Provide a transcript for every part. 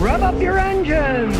Rev up your engines!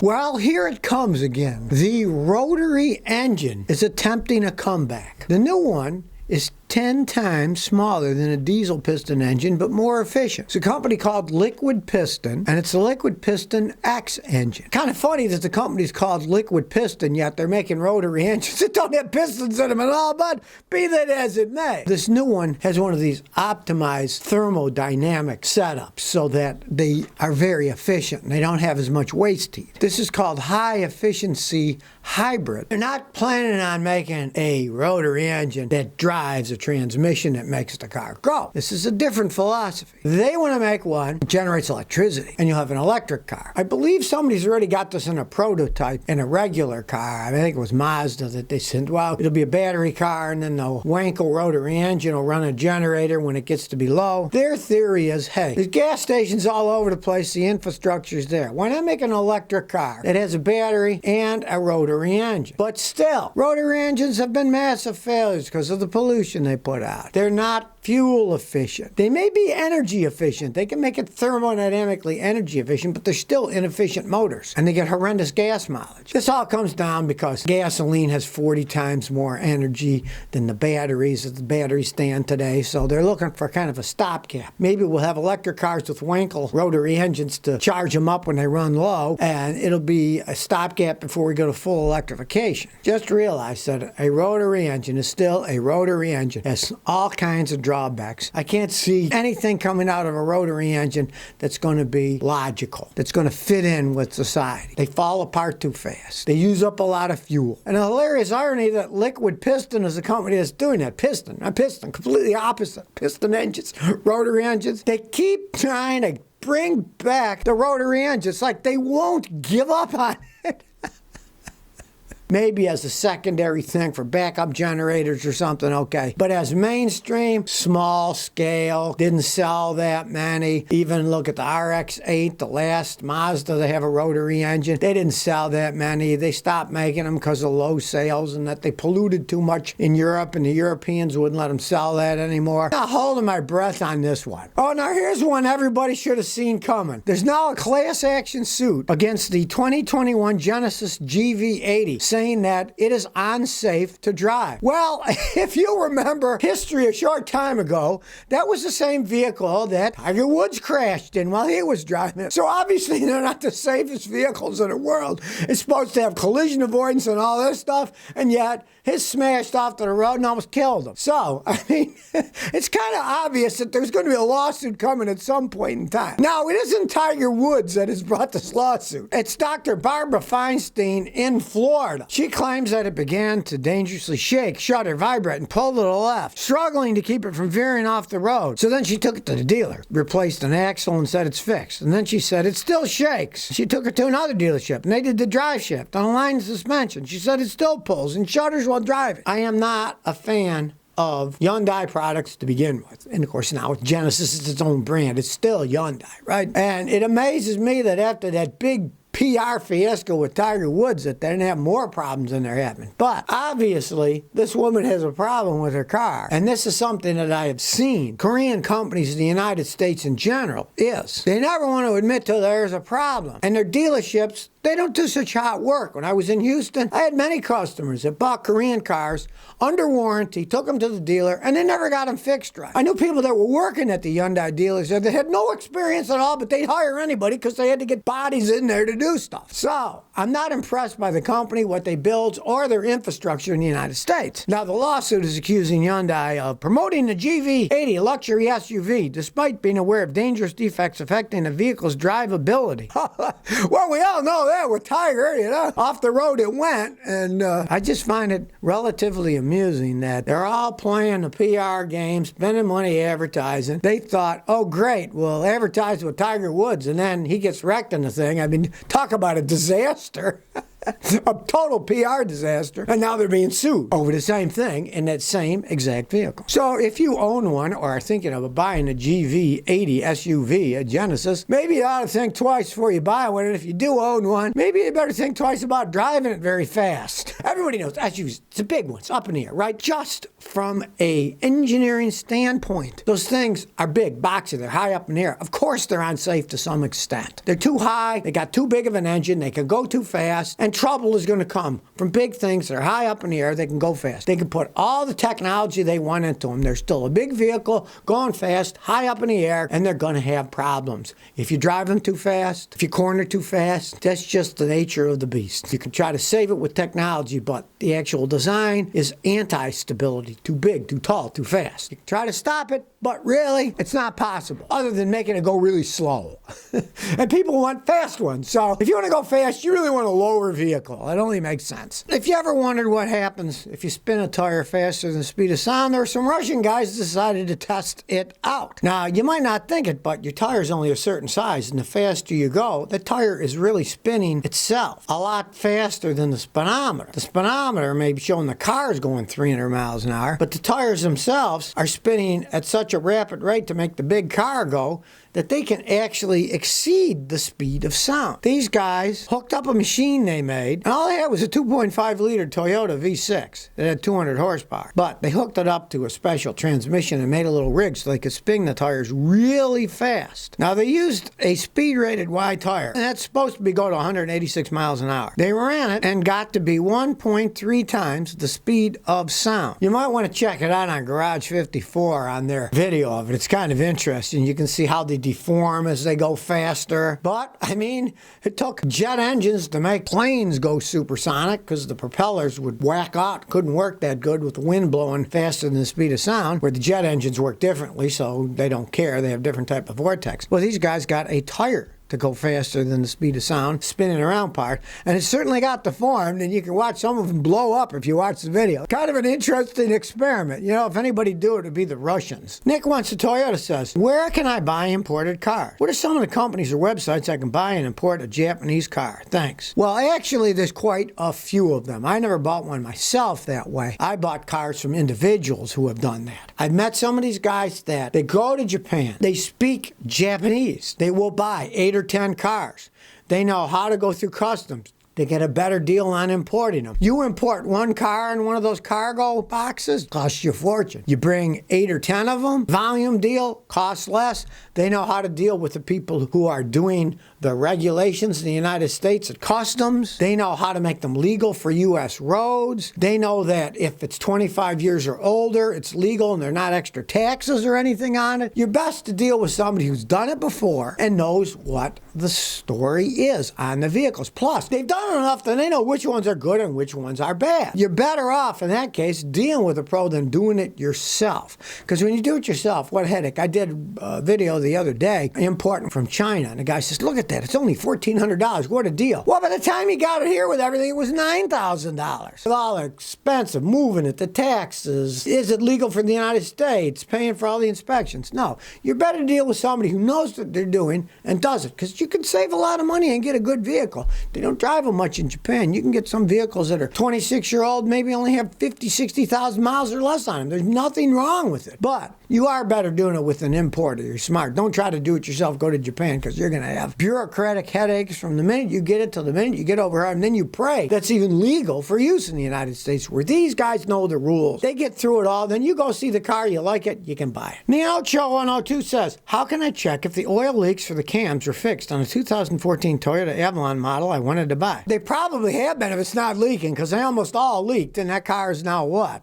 Well, here it comes again. The rotary engine is attempting a comeback. The new one is 10 times smaller than a diesel piston engine, but more efficient. It's a company called Liquid Piston, and it's a Liquid Piston X engine. Kind of funny that the company's called Liquid Piston, yet they're making rotary engines that don't have pistons in them at all, but be that as it may. This new one has one of these optimized thermodynamic setups so that they are very efficient and they don't have as much waste heat. This is called high efficiency hybrid. They're not planning on making a rotary engine that drives a transmission that makes the car go. This is a different philosophy. They want to make one that generates electricity, and you'll have an electric car. I believe somebody's already got this in a prototype in a regular car. I think it was Mazda that they said, well, it'll be a battery car, and then the Wankel rotary engine will run a generator when it gets to be low. Their theory is, hey, there's gas stations all over the place, the infrastructure's there. Why not make an electric car that has a battery and a rotary engine? But still, rotary engines have been massive failures because of the pollution they put out. They're not fuel efficient. They may be energy efficient. They can make it thermodynamically energy efficient, but they're still inefficient motors, and they get horrendous gas mileage. This all comes down because gasoline has 40 times more energy than the batteries that the batteries stand today, so they're looking for kind of a stopgap. Maybe we'll have electric cars with Wankel rotary engines to charge them up when they run low, and it'll be a stopgap before we go to full electrification. Just realize that a rotary engine is still a rotary engine. It has all kinds of drawbacks. I can't see anything coming out of a rotary engine that's going to be logical, that's going to fit in with society. They fall apart too fast. They use up a lot of fuel. And a hilarious irony that Liquid Piston is the company that's doing that. Piston, completely opposite. Piston engines, rotary engines. They keep trying to bring back the rotary engines like they won't give up on it. Maybe as a secondary thing for backup generators or something, okay. But as mainstream, small scale, didn't sell that many. Even look at the RX-8, the last Mazda, they have a rotary engine. They didn't sell that many. They stopped making them because of low sales and that they polluted too much in Europe, and the Europeans wouldn't let them sell that anymore. Not holding my breath on this one. Oh, now here's one everybody should have seen coming. There's now a class action suit against the 2021 Genesis Gv80 saying that it is unsafe to drive. Well, if you remember history a short time ago, that was the same vehicle that Tiger Woods crashed in while he was driving it. So obviously they're not the safest vehicles in the world. It's supposed to have collision avoidance and all this stuff, and yet his smashed off to the road and almost killed him. So, I mean, it's kind of obvious that there's going to be a lawsuit coming at some point in time. Now, it isn't Tiger Woods that has brought this lawsuit. It's Dr. Barbara Feinstein in Florida. She claims that it began to dangerously shake, shudder, vibrate, and pull to the left, struggling to keep it from veering off the road. So then she took it to the dealer, replaced an axle, and said it's fixed. And then she said it still shakes. She took it to another dealership, and they did the drive shaft on a line suspension. She said it still pulls and shudders while driving. I am not a fan of Hyundai products to begin with. And of course now with Genesis, it's its own brand. It's still Hyundai, right? And it amazes me that after that big PR fiasco with Tiger Woods that they didn't have more problems than they're having. But obviously, this woman has a problem with her car. And this is something that I have seen Korean companies in the United States in general is they never want to admit to there's a problem. And their dealerships, they don't do such hot work. When I was in Houston, I had many customers that bought Korean cars under warranty, took them to the dealer, and they never got them fixed right. I knew people that were working at the Hyundai dealers that had no experience at all, but they'd hire anybody because they had to get bodies in there to do stuff. So, I'm not impressed by the company, what they build, or their infrastructure in the United States. Now, the lawsuit is accusing Hyundai of promoting the Gv80 luxury SUV, despite being aware of dangerous defects affecting the vehicle's drivability. Well, we all know that with Tiger, you know. Off the road it went, and I just find it relatively amusing that they're all playing the PR game, spending money advertising. They thought, oh great, we'll advertise with Tiger Woods, and then he gets wrecked in the thing. I mean, talk about a disaster. A total PR disaster, and now they're being sued over the same thing in that same exact vehicle. So if you own one or are thinking of buying a Gv80 SUV, a Genesis, maybe you ought to think twice before you buy one, and if you do own one, maybe you better think twice about driving it very fast. Everybody knows SUVs, it's a big one, it's up in the air, right? Just from a engineering standpoint, those things are big, boxy, they're high up in the air. Of course they're unsafe to some extent. They're too high, they got too big of an engine, they can go too fast, and trouble is going to come from big things that are high up in the air. They can go fast. They can put all the technology they want into them. They're still a big vehicle, going fast, high up in the air, and they're going to have problems. If you drive them too fast, if you corner too fast, that's just the nature of the beast. You can try to save it with technology, but the actual design is anti-stability. Too big, too tall, too fast. You can try to stop it, but really, it's not possible, other than making it go really slow. And people want fast ones. So if you want to go fast, you really want a lower vehicle. It only makes sense. If you ever wondered what happens if you spin a tire faster than the speed of sound, there were some Russian guys decided to test it out. Now, you might not think it, but your tire's only a certain size, and the faster you go, the tire is really spinning itself a lot faster than the speedometer. The speedometer may be showing the car's going 300 miles an hour, but the tires themselves are spinning at such a rapid rate to make the big car go that they can actually exceed the speed of sound. These guys hooked up a machine they made, and all they had was a 2.5-liter Toyota V6 that had 200 horsepower. But they hooked it up to a special transmission and made a little rig so they could spin the tires really fast. Now, they used a speed-rated wide tire, and that's supposed to be going to 186 miles an hour. They ran it and got to be 1.3 times the speed of sound. You might want to check it out on Garage 54 on their video of it. It's kind of interesting. You can see how they deform as they go faster. But, I mean, it took jet engines to make planes go supersonic because the propellers would whack out, couldn't work that good with the wind blowing faster than the speed of sound, where the jet engines work differently, so they don't care. They have different type of vortex. Well, these guys got a tire to go faster than the speed of sound, spinning around part, and it certainly got deformed, and you can watch some of them blow up if you watch the video. Kind of an interesting experiment. You know, if anybody do it, it'd be the Russians. Nick wants a Toyota says, where can I buy imported cars? What are some of the companies or websites I can buy and import a Japanese car? Thanks. Well, actually, there's quite a few of them. I never bought one myself that way. I bought cars from individuals who have done that. I've met some of these guys that they go to Japan, they speak Japanese, they will buy 8 or 10 cars. They know how to go through customs. They get a better deal on importing them. You import one car in one of those cargo boxes, costs you a fortune. You bring 8 or 10 of them, volume deal, costs less. They know how to deal with the people who are doing the regulations in the United States at customs. They know how to make them legal for U.S. roads. They know that if it's 25 years or older, it's legal and there are not extra taxes or anything on it. You're best to deal with somebody who's done it before and knows what the story is on the vehicles. Plus, they've done it enough that they know which ones are good and which ones are bad. You're better off, in that case, dealing with a pro than doing it yourself. Because when you do it yourself, what a headache. I did a video the other day importing from China, and the guy says, look at that, it's only $1,400. What a deal. Well, by the time he got it here with everything, it was $9,000. With all the expense of moving it, the taxes, is it legal for the United States, paying for all the inspections? No. You're better to deal with somebody who knows what they're doing and does it, because you can save a lot of money and get a good vehicle. They don't drive them much in Japan. You can get some vehicles that are 26-year-old, maybe only have 50, 60,000 miles or less on them. There's nothing wrong with it. But you are better doing it with an importer. You're smart. Don't try to do it yourself. Go to Japan, because you're going to have bureaucratic headaches from the minute you get it till the minute you get over here, and then you pray that's even legal for use in the United States, where these guys know the rules. They get through it all. Then you go see the car, you like it, you can buy it. Neocho 102 says, how can I check if the oil leaks for the cams are fixed on a 2014 Toyota Avalon model I wanted to buy? They probably have been if it's not leaking, because they almost all leaked, and that car is now what?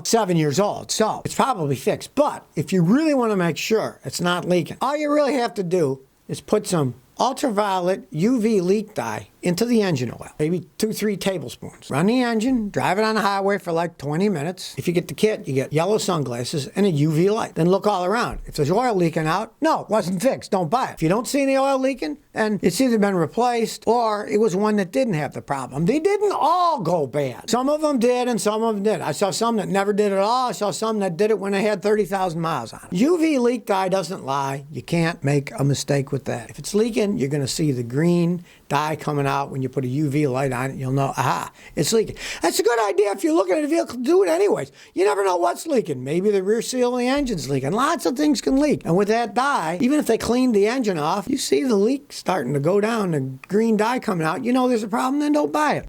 7 years old. So it's probably fixed. But if you really want to make sure it's not leaking, all you really have to do is put some ultraviolet UV leak dye into the engine oil, maybe 2-3 tablespoons. Run the engine, drive it on the highway for like 20 minutes. If you get the kit, you get yellow sunglasses and a UV light. Then look all around. If there's oil leaking out, no, it wasn't fixed. Don't buy it. If you don't see any oil leaking, then it's either been replaced or it was one that didn't have the problem. They didn't all go bad. Some of them did and some of them did. I saw some that never did it at all. I saw some that did it when they had 30,000 miles on it. UV leak dye doesn't lie. You can't make a mistake with that. If it's leaking leaking, you're going to see the green dye coming out. When you put a UV light on it, you'll know, aha, it's leaking. That's a good idea if you're looking at a vehicle. Do it anyways. You never know what's leaking. Maybe the rear seal of the engine's leaking. Lots of things can leak. And with that dye, even if they cleaned the engine off, you see the leak starting to go down, the green dye coming out, you know there's a problem, then don't buy it.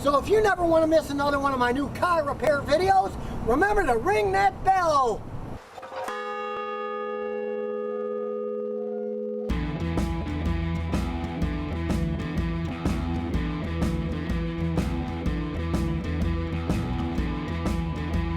So if you never want to miss another one of my new car repair videos, remember to ring that bell.